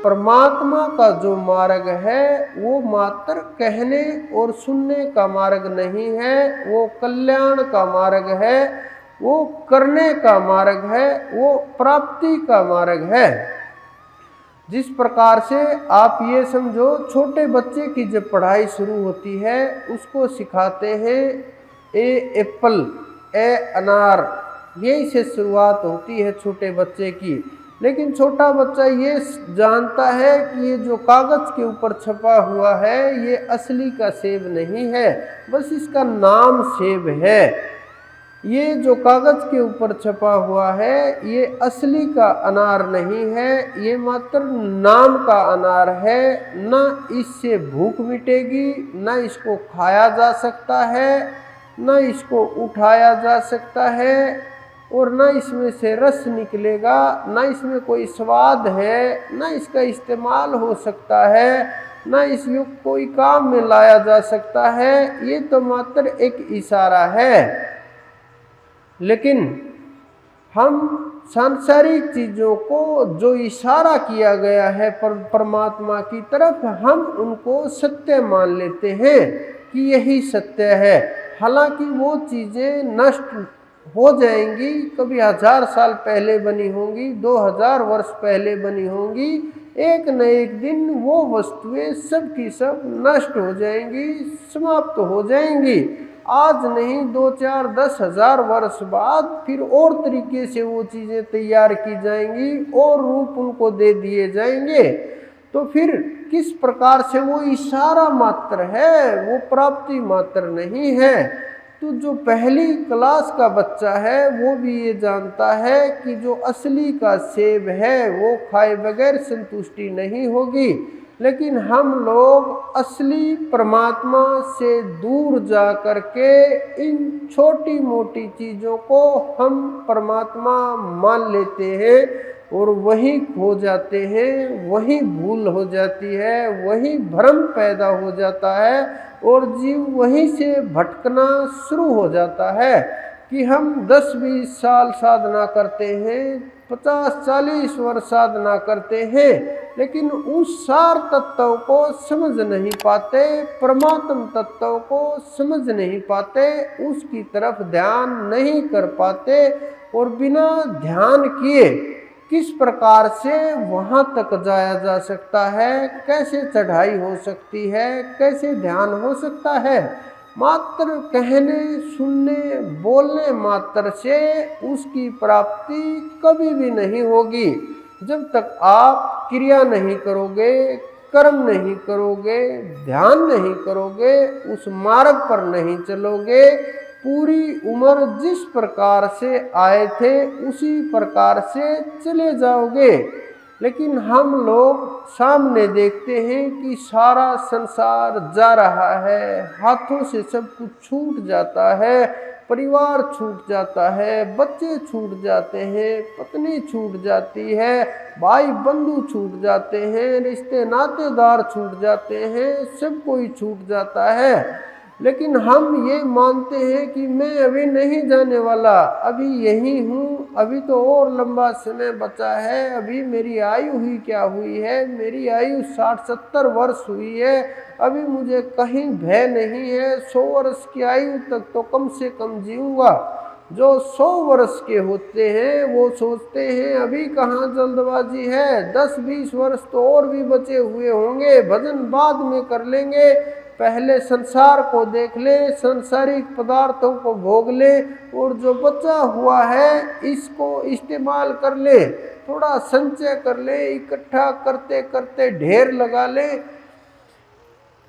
परमात्मा का जो मार्ग है वो मात्र कहने और सुनने का मार्ग नहीं है, वो कल्याण का मार्ग है, वो करने का मार्ग है, वो प्राप्ति का मार्ग है। जिस प्रकार से आप ये समझो, छोटे बच्चे की जब पढ़ाई शुरू होती है उसको सिखाते हैं ए एप्पल, ए अनार, यही से शुरुआत होती है छोटे बच्चे की। लेकिन छोटा बच्चा ये जानता है कि ये जो कागज के ऊपर छपा हुआ है ये असली का सेब नहीं है, बस इसका नाम सेब है। ये जो कागज के ऊपर छपा हुआ है ये असली का अनार नहीं है, ये मात्र नाम का अनार है। न इससे भूख मिटेगी, न इसको खाया जा सकता है, न इसको उठाया जा सकता है, और न इसमें से रस निकलेगा, न इसमें कोई स्वाद है, न इसका इस्तेमाल हो सकता है, न इस युग कोई काम में लाया जा सकता है। ये तो मात्र एक इशारा है। लेकिन हम सांसारिक चीज़ों को जो इशारा किया गया है परमात्मा की तरफ, हम उनको सत्य मान लेते हैं कि यही सत्य है। हालांकि वो चीज़ें नष्ट हो जाएंगी, कभी 1000 साल पहले बनी होंगी, 2000 वर्ष पहले बनी होंगी, एक न एक दिन वो वस्तुएं सब की सब नष्ट हो जाएंगी, समाप्त हो जाएंगी। आज नहीं, 2, 4, 10 हजार वर्ष बाद फिर और तरीके से वो चीज़ें तैयार की जाएंगी और रूप उनको दे दिए जाएंगे। तो फिर किस प्रकार से वो इशारा मात्र है, वो प्राप्ति मात्र नहीं है। तो जो पहली क्लास का बच्चा है वो भी ये जानता है कि जो असली का सेब है वो खाए बगैर संतुष्टि नहीं होगी। लेकिन हम लोग असली परमात्मा से दूर जा कर के इन छोटी मोटी चीज़ों को हम परमात्मा मान लेते हैं और वही खो जाते हैं, वही भूल हो जाती है, वही भ्रम पैदा हो जाता है और जीव वहीं से भटकना शुरू हो जाता है कि हम 10-20 साल साधना करते हैं, 50-40 वर्ष साधना करते हैं, लेकिन उस सार तत्व को समझ नहीं पाते, परमात्म तत्व को समझ नहीं पाते, उसकी तरफ ध्यान नहीं कर पाते। और बिना ध्यान किए किस प्रकार से वहाँ तक जाया जा सकता है, कैसे चढ़ाई हो सकती है, कैसे ध्यान हो सकता है। मात्र कहने, सुनने, बोलने मात्र से उसकी प्राप्ति कभी भी नहीं होगी। जब तक आप क्रिया नहीं करोगे, कर्म नहीं करोगे, ध्यान नहीं करोगे, उस मार्ग पर नहीं चलोगे, पूरी उम्र जिस प्रकार से आए थे उसी प्रकार से चले जाओगे। लेकिन हम लोग सामने देखते हैं कि सारा संसार जा रहा है, हाथों से सब कुछ छूट जाता है, परिवार छूट जाता है, बच्चे छूट जाते हैं, पत्नी छूट जाती है, भाई बंधु छूट जाते हैं, रिश्ते नातेदार छूट जाते हैं, सब कोई छूट जाता है। लेकिन हम ये मानते हैं कि मैं अभी नहीं जाने वाला, अभी यही हूँ, अभी तो और लंबा समय बचा है, अभी मेरी आयु ही क्या हुई है, मेरी आयु 60-70 वर्ष हुई है, अभी मुझे कहीं भय नहीं है, 100 वर्ष की आयु तक तो कम से कम जीऊँगा। जो 100 वर्ष के होते हैं वो सोचते हैं अभी कहाँ जल्दबाजी है, 10-20 वर्ष तो और भी बचे हुए होंगे, भजन बाद में कर लेंगे, पहले संसार को देख ले, सांसारिक पदार्थों को भोग ले, और जो बचा हुआ है इसको इस्तेमाल कर ले, थोड़ा संचय कर ले, इकट्ठा करते करते ढेर लगा ले।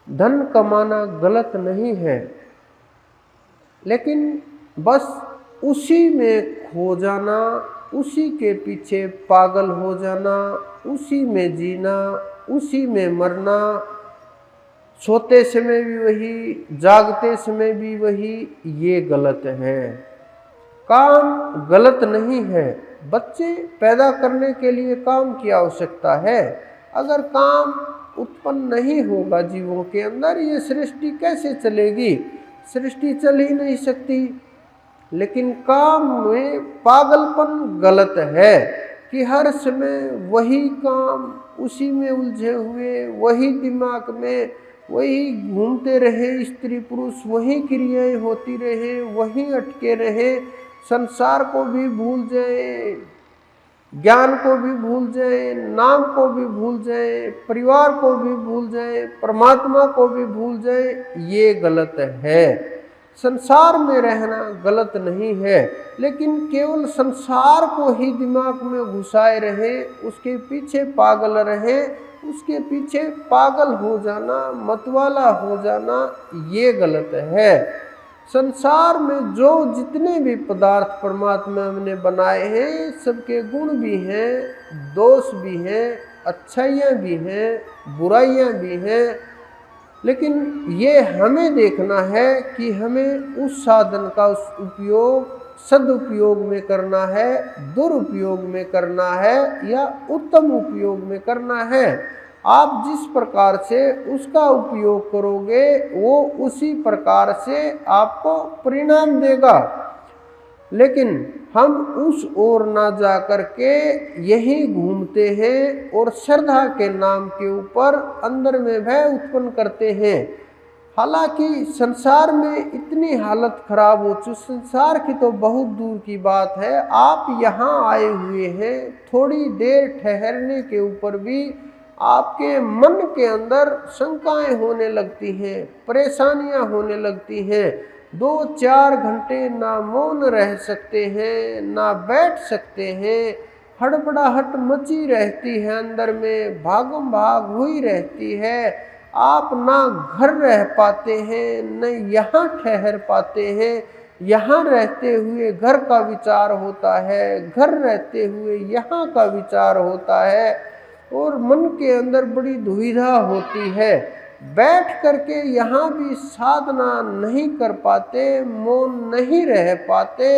धन कमाना गलत नहीं है, लेकिन बस उसी में खो जाना, उसी के पीछे पागल हो जाना, उसी में जीना, उसी में मरना, सोते समय भी वही, जागते समय भी वही, ये गलत है। काम गलत नहीं है, बच्चे पैदा करने के लिए काम की आवश्यकता है। अगर काम उत्पन्न नहीं होगा जीवों के अंदर, ये सृष्टि कैसे चलेगी? सृष्टि चल ही नहीं सकती। लेकिन काम में पागलपन गलत है। कि हर समय वही काम, उसी में उलझे हुए, वही दिमाग में वही घूमते रहे स्त्री पुरुष, वही क्रियाएं होती रहे, वही अटके रहे, संसार को भी भूल जाए, ज्ञान को भी भूल जाए, नाम को भी भूल जाए, परिवार को भी भूल जाए, परमात्मा को भी भूल जाए, ये गलत है। संसार में रहना गलत नहीं है, लेकिन केवल संसार को ही दिमाग में घुसाए रहे, उसके पीछे पागल रहे, उसके पीछे पागल हो जाना, मतवाला हो जाना, ये गलत है। संसार में जो जितने भी पदार्थ परमात्मा ने बनाए हैं, सबके गुण भी हैं, दोष भी हैं, अच्छाइयाँ भी हैं, बुराइयाँ भी हैं, लेकिन ये हमें देखना है कि हमें उस साधन का उपयोग सदुपयोग में करना है, दुरुपयोग में करना है, या उत्तम उपयोग में करना है। आप जिस प्रकार से उसका उपयोग करोगे वो उसी प्रकार से आपको परिणाम देगा। लेकिन हम उस ओर ना जा करके यही घूमते हैं और श्रद्धा के नाम के ऊपर अंदर में भय उत्पन्न करते हैं। हालांकि संसार में इतनी हालत खराब हो चुकी, संसार की तो बहुत दूर की बात है, आप यहाँ आए हुए हैं, थोड़ी देर ठहरने के ऊपर भी आपके मन के अंदर शंकाएं होने लगती हैं, परेशानियां होने लगती हैं। 2-4 घंटे ना मौन रह सकते हैं, ना बैठ सकते हैं, हड़बड़ाहट मची रहती है, अंदर में भागम भाग हुई रहती है। आप ना घर रह पाते हैं, न यहाँ ठहर पाते हैं। यहाँ रहते हुए घर का विचार होता है, घर रहते हुए यहाँ का विचार होता है, और मन के अंदर बड़ी दुविधा होती है। बैठ करके यहाँ भी साधना नहीं कर पाते, मौन नहीं रह पाते,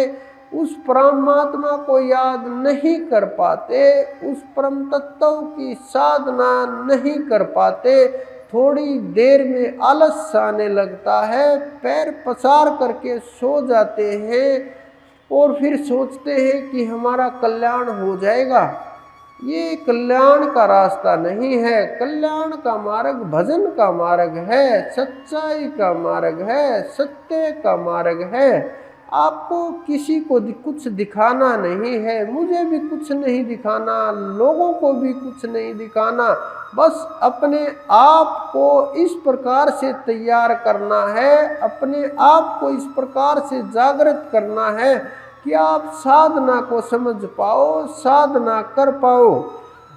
उस परमात्मा को याद नहीं कर पाते, उस परम तत्व की साधना नहीं कर पाते। थोड़ी देर में आलस आने लगता है, पैर पसार करके सो जाते हैं और फिर सोचते हैं कि हमारा कल्याण हो जाएगा। ये कल्याण का रास्ता नहीं है। कल्याण का मार्ग भजन का मार्ग है, सच्चाई का मार्ग है, सत्य का मार्ग है। आपको किसी को कुछ दिखाना नहीं है, मुझे भी कुछ नहीं दिखाना, लोगों को भी कुछ नहीं दिखाना, बस अपने आप को इस प्रकार से तैयार करना है, अपने आप को इस प्रकार से जागृत करना है कि आप साधना को समझ पाओ, साधना कर पाओ।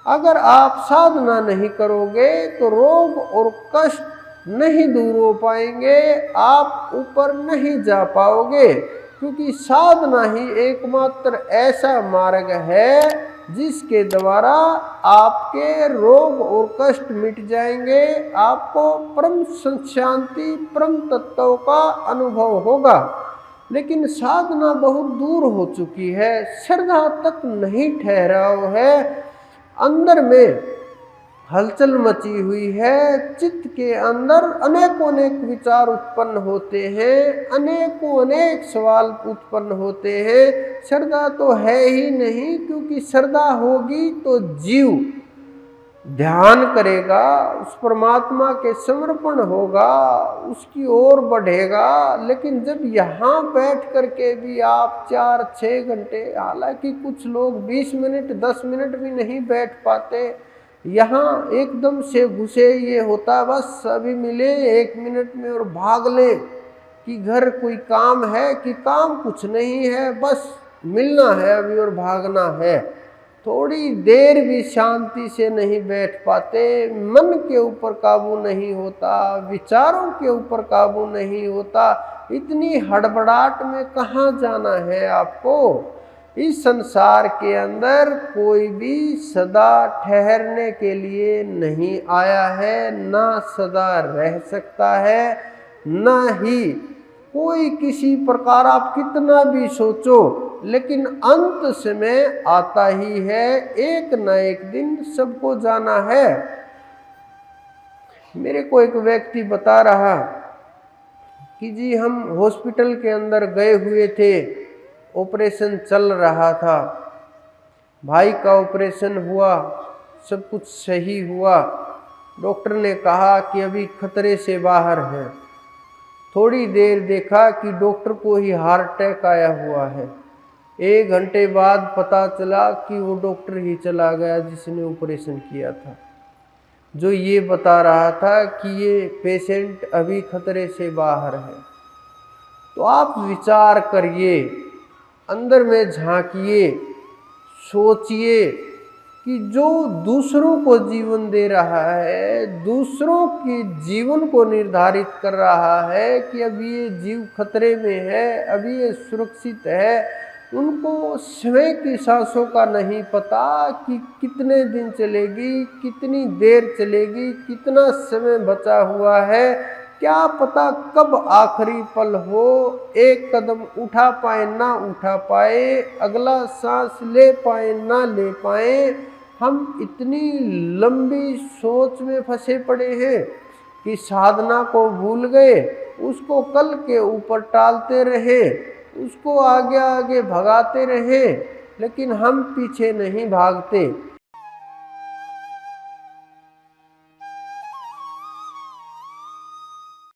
अगर आप साधना नहीं करोगे तो रोग और कष्ट नहीं दूर हो पाएंगे, आप ऊपर नहीं जा पाओगे, क्योंकि साधना ही एकमात्र ऐसा मार्ग है जिसके द्वारा आपके रोग और कष्ट मिट जाएंगे, आपको परम शांति, परम तत्व का अनुभव होगा। लेकिन साधना बहुत दूर हो चुकी है, श्रद्धा तक नहीं ठहराव है, अंदर में हलचल मची हुई है, चित्त के अंदर अनेकों अनेक विचार उत्पन्न होते हैं, अनेकों अनेक सवाल उत्पन्न होते हैं। श्रद्धा तो है ही नहीं, क्योंकि श्रद्धा होगी तो जीव ध्यान करेगा, उस परमात्मा के समर्पण होगा, उसकी ओर बढ़ेगा। लेकिन जब यहाँ बैठ करके भी आप 4-6 घंटे, हालांकि कुछ लोग 20 मिनट 10 मिनट भी नहीं बैठ पाते, यहाँ एकदम से घुसे, ये होता बस अभी मिले 1 मिनट में और भाग ले, कि घर कोई काम है, कि काम कुछ नहीं है, बस मिलना है अभी और भागना है। थोड़ी देर भी शांति से नहीं बैठ पाते, मन के ऊपर काबू नहीं होता, विचारों के ऊपर काबू नहीं होता। इतनी हड़बड़ाहट में कहाँ जाना है आपको? इस संसार के अंदर कोई भी सदा ठहरने के लिए नहीं आया है, ना सदा रह सकता है, ना ही कोई किसी प्रकार आप कितना भी सोचो, लेकिन अंत समय आता ही है, एक न एक दिन सबको जाना है। मेरे को एक व्यक्ति बता रहा कि जी हम हॉस्पिटल के अंदर गए हुए थे, ऑपरेशन चल रहा था, भाई का ऑपरेशन हुआ, सब कुछ सही हुआ। डॉक्टर ने कहा कि अभी खतरे से बाहर है। थोड़ी देर देखा कि डॉक्टर को ही हार्ट अटैक आया हुआ है। 1 घंटे बाद पता चला कि वो डॉक्टर ही चला गया जिसने ऑपरेशन किया था, जो ये बता रहा था कि ये पेशेंट अभी खतरे से बाहर है। तो आप विचार करिए, अंदर में झांकिए, सोचिए कि जो दूसरों को जीवन दे रहा है, दूसरों के जीवन को निर्धारित कर रहा है कि अभी ये जीव खतरे में है, अभी ये सुरक्षित है, उनको स्वयं की सांसों का नहीं पता कि कितने दिन चलेगी, कितनी देर चलेगी, कितना समय बचा हुआ है, क्या पता कब आखिरी पल हो, एक कदम उठा पाए ना उठा पाए, अगला सांस ले पाए ना ले पाए। हम इतनी लंबी सोच में फंसे पड़े हैं कि साधना को भूल गए, उसको कल के ऊपर टालते रहे, उसको आगे आगे भगाते रहे, लेकिन हम पीछे नहीं भागते।